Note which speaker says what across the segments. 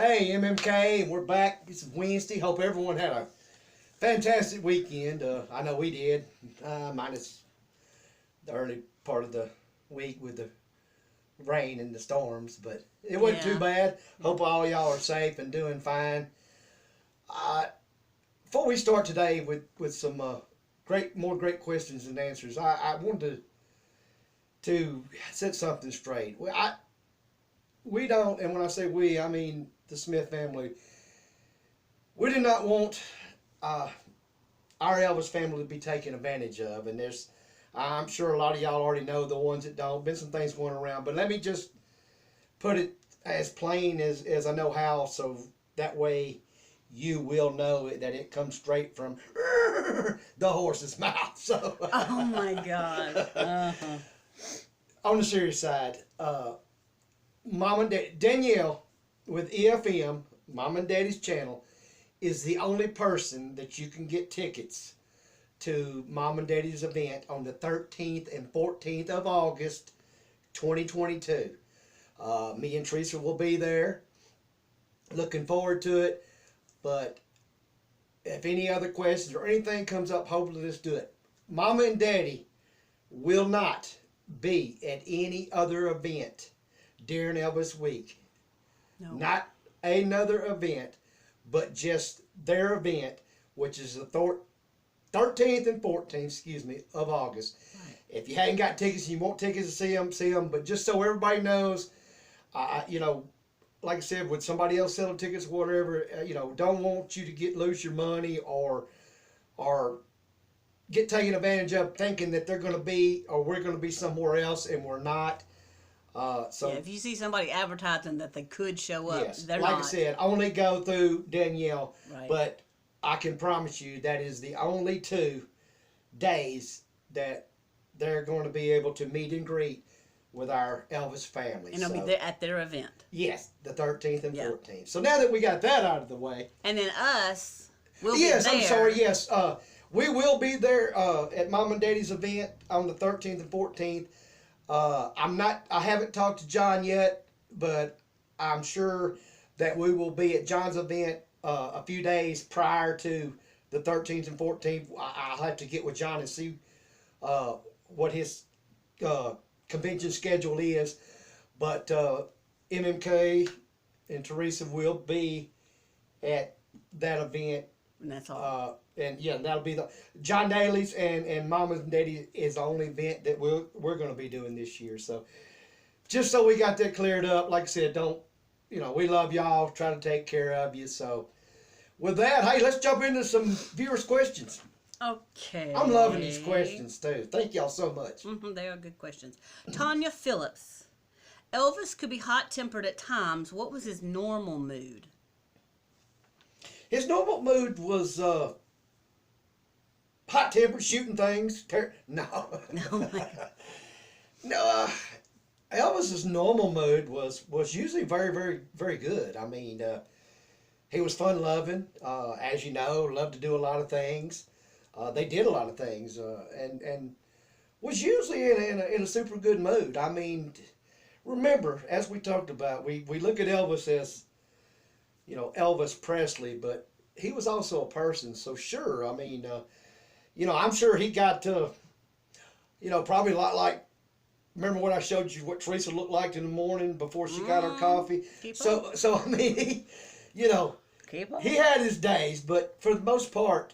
Speaker 1: Hey, MMK, we're back. It's Wednesday. Hope everyone had a fantastic weekend. I know we did, minus the early part of the week with the rain and the storms, but it wasn't too bad. Hope all y'all are safe and doing fine. Before we start today with some more great questions and answers, I wanted to set something straight. We don't, and when I say we, I mean the Smith family. We do not want our Elvis family to be taken advantage of, and I'm sure a lot of y'all already know the ones that don't. Been some things going around, but let me just put it as plain as I know how, so that way you will know that it comes straight from the horse's mouth. So.
Speaker 2: Oh my God. Uh-huh.
Speaker 1: On the serious side, Mom and Dad, Danielle with EFM, Mom and Daddy's channel, is the only person that you can get tickets to Mom and Daddy's event on the 13th and 14th of August, 2022. Me and Teresa will be there. Looking forward to it. But if any other questions or anything comes up, hopefully let's do it. Mama and Daddy will not be at any other event during Elvis week.
Speaker 2: No.
Speaker 1: Not another event, but just their event, which is the 13th and 14th, of August.
Speaker 2: Right.
Speaker 1: If you hadn't got tickets and you want tickets to see them. But just so everybody knows, like I said, with somebody else selling tickets, whatever, don't want you to lose your money or get taken advantage of thinking that they're going to be, or we're going to be somewhere else and we're not.
Speaker 2: If you see somebody advertising that they could show up,
Speaker 1: yes,
Speaker 2: they're
Speaker 1: like
Speaker 2: not.
Speaker 1: I said, only go through Danielle.
Speaker 2: Right.
Speaker 1: But I can promise you that is the only 2 days that they're going to be able to meet and greet with our Elvis family.
Speaker 2: And it'll be at their event.
Speaker 1: Yes, the 13th and 14th. So now that we got that out of the way.
Speaker 2: And then us, we'll be
Speaker 1: yes,
Speaker 2: there.
Speaker 1: I'm sorry, yes. We will be there at Mom and Daddy's event on the 13th and 14th. I haven't talked to John yet, but I'm sure that we will be at John's event a few days prior to the 13th and 14th. I'll have to get with John and see what his convention schedule is. But MMK and Teresa will be at that event.
Speaker 2: And that's all.
Speaker 1: And yeah, that'll be the John Daly's and Mama's and Daddy is the only event that we're going to be doing this year. So just so we got that cleared up, like I said, we love y'all, try to take care of you. So with that, hey, let's jump into some viewers' questions.
Speaker 2: Okay.
Speaker 1: I'm loving these questions too. Thank y'all so much.
Speaker 2: They are good questions. Tanya Phillips. Elvis could be hot-tempered at times. What was his normal mood?
Speaker 1: His normal mood was hot-tempered, shooting things. No.
Speaker 2: Oh my God.
Speaker 1: No. Elvis's normal mood was usually very, very, very good. I mean, he was fun-loving. As you know, loved to do a lot of things. They did a lot of things, and was usually in a super good mood. I mean, remember, as we talked about, we look at Elvis as, Elvis Presley, but he was also a person. So sure, I mean, I'm sure he got probably a lot like, remember when I showed you what Teresa looked like in the morning before she got her coffee? So I mean, he had his days, but for the most part,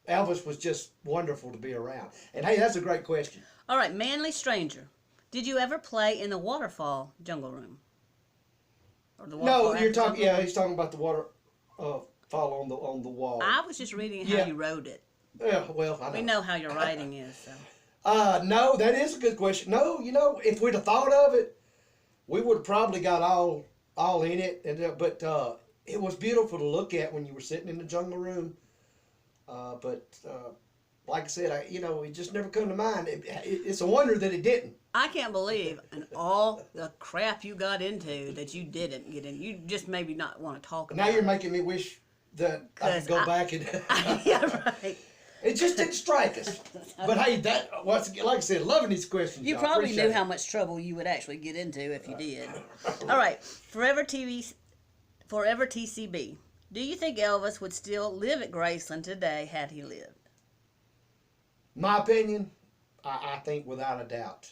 Speaker 1: Elvis was just wonderful to be around. And hey, that's a great question.
Speaker 2: All right, Manly Stranger. Did you ever play in the waterfall jungle room? Or the
Speaker 1: No, you're talking. Yeah, he's talking about the water fall on the wall.
Speaker 2: I was just reading how you wrote it.
Speaker 1: Yeah, well, I know.
Speaker 2: We know how your writing is. So.
Speaker 1: No, that is a good question. No, if we'd have thought of it, we would have probably got all in it. But it was beautiful to look at when you were sitting in the jungle room. But like I said, it just never come to mind. It's a wonder that it didn't.
Speaker 2: I can't believe and all the crap you got into that you didn't get in. You just maybe not want to talk about.
Speaker 1: Now you're making me wish that I could go back and.
Speaker 2: Yeah, right.
Speaker 1: It just didn't strike us. But hey, like I said, loving these questions.
Speaker 2: You probably knew how much trouble you would actually get into if you did. All right, Forever Forever TCB. Do you think Elvis would still live at Graceland today had he lived?
Speaker 1: My opinion, I think without a doubt.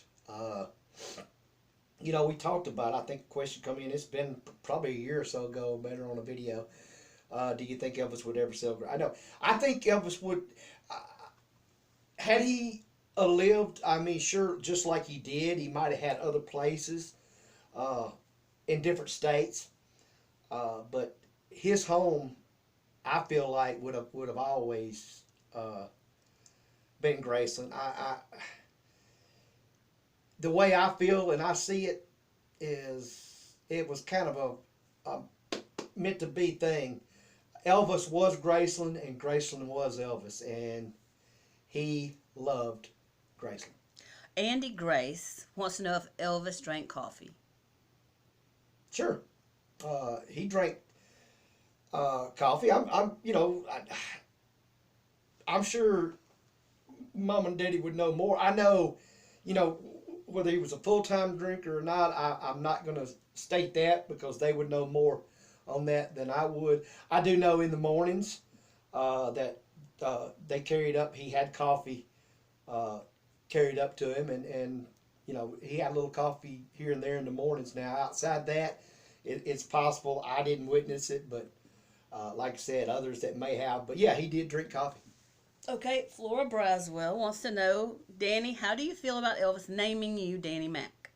Speaker 1: You know, we talked about, I think the question come in, it's been probably a year or so ago, better on a video. Do you think Elvis would ever sell? I know. I think Elvis would, had he lived, I mean, sure, just like he did, he might have had other places in different states. But his home, I feel like, would have always been Graceland. The way I feel and I see it is it was kind of a meant to be thing. Elvis was Graceland and Graceland was Elvis, and he loved Graceland.
Speaker 2: Andy Grace wants to know if Elvis drank coffee.
Speaker 1: Sure, he drank coffee. I'm sure Mom and Daddy would know more. I know, whether he was a full-time drinker or not. I'm not going to state that because they would know more on that than I would. I do know in the mornings that they carried up. He had coffee carried up to him, and he had a little coffee here and there in the mornings. Now outside that, it's possible I didn't witness it, but like I said, others that may have. But yeah, he did drink coffee.
Speaker 2: Okay, Flora Braswell wants to know, Danny, how do you feel about Elvis naming you Danny Mac?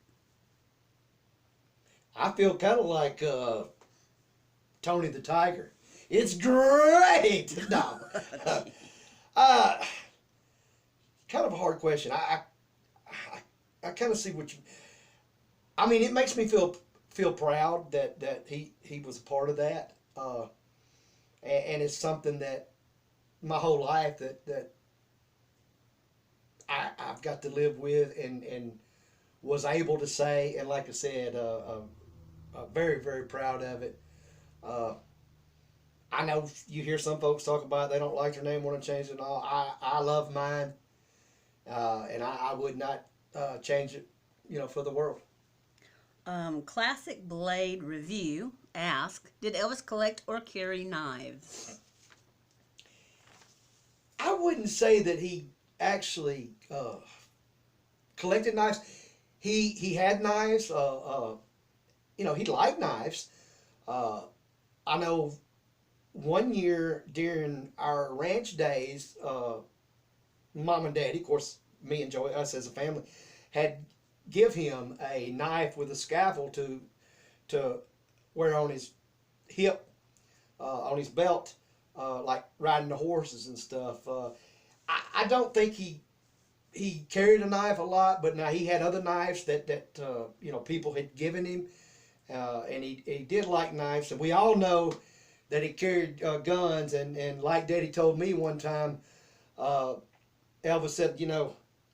Speaker 1: I feel kind of like Tony the Tiger. It's great. No, kind of a hard question. I kind of see what you. I mean, it makes me feel proud that he was a part of that, and it's something that my whole life that I've got to live with and was able to say, and like I said, very, very proud of it. I know you hear some folks talk about they don't like their name, want to change it and all. I love mine, and I would not change it, for the world.
Speaker 2: Classic Blade Review asks, did Elvis collect or carry knives?
Speaker 1: I wouldn't say that he actually collected knives. He had knives. He liked knives. I know one year during our ranch days, Mom and Daddy, of course, me and Joey, us as a family, had give him a knife with a scalpel to wear on his hip, on his belt, like riding the horses and stuff. I don't think he carried a knife a lot, but now he had other knives that people had given him, and he did like knives. And we all know that he carried guns, and like Daddy told me one time, Elvis said,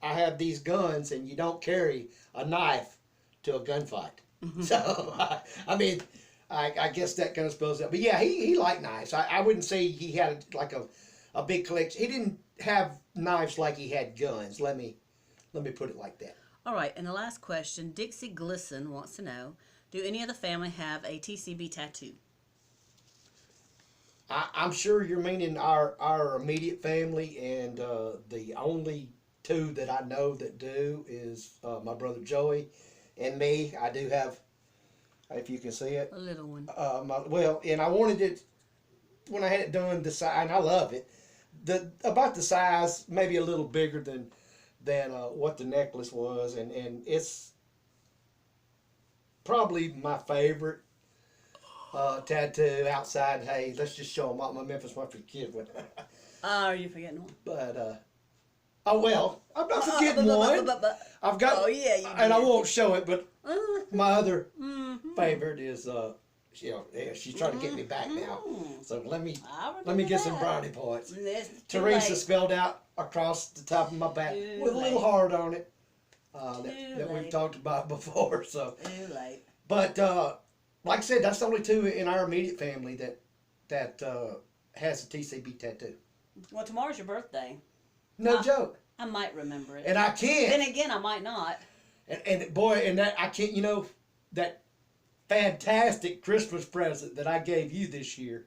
Speaker 1: I have these guns, and you don't carry a knife to a gunfight. Mm-hmm. So, I guess that kind of spells it. But yeah, he liked knives. I wouldn't say he had like a big collection. He didn't have knives like he had guns. Let me put it like that.
Speaker 2: All right, and the last question, Dixie Glisson wants to know, do any of the family have a TCB tattoo?
Speaker 1: I'm sure you're meaning our immediate family, and the only two that I know that do is my brother Joey and me. I do have, if you can see it,
Speaker 2: a little one.
Speaker 1: And I wanted it when I had it done the size, and I love it. About the size, maybe a little bigger than what the necklace was, and it's probably my favorite tattoo outside. Hey, let's just show them what my Memphis Mafia kid went.
Speaker 2: Are you forgetting one?
Speaker 1: But I'm not forgetting one. I've got.
Speaker 2: Oh yeah, you
Speaker 1: and
Speaker 2: did.
Speaker 1: I won't show it, but my other favorite is she's trying to get me back now. So let me get some brownie points. Teresa spelled out across the top of my back with a little heart on it that we've talked about before. So, but like I said, that's the only two in our immediate family that has a TCB tattoo.
Speaker 2: Well, tomorrow's your birthday.
Speaker 1: No joke.
Speaker 2: I might remember it.
Speaker 1: And I can't.
Speaker 2: Then again, I might not.
Speaker 1: And boy, and that I can't. That fantastic Christmas present that I gave you this year.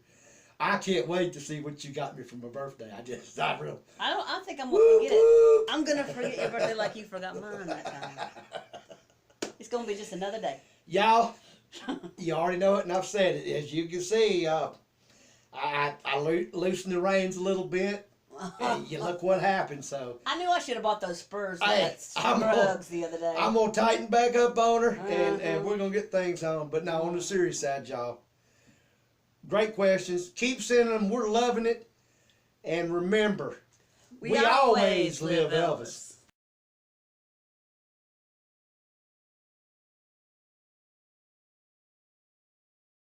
Speaker 1: I can't wait to see what you got me for my birthday. I really.
Speaker 2: I think I'm gonna forget it. I'm gonna forget your birthday like you forgot mine that time. It's gonna be just another day.
Speaker 1: Y'all, you already know it, and I've said it. As you can see, I loosened the reins a little bit, and you look what happened. So
Speaker 2: I knew I should have bought those Spurs
Speaker 1: Hey,
Speaker 2: rugs the other day.
Speaker 1: I'm gonna tighten back up on her, and we're gonna get things on. But now on the serious side, y'all. Great questions. Keep sending them. We're loving it. And remember, we always live Elvis.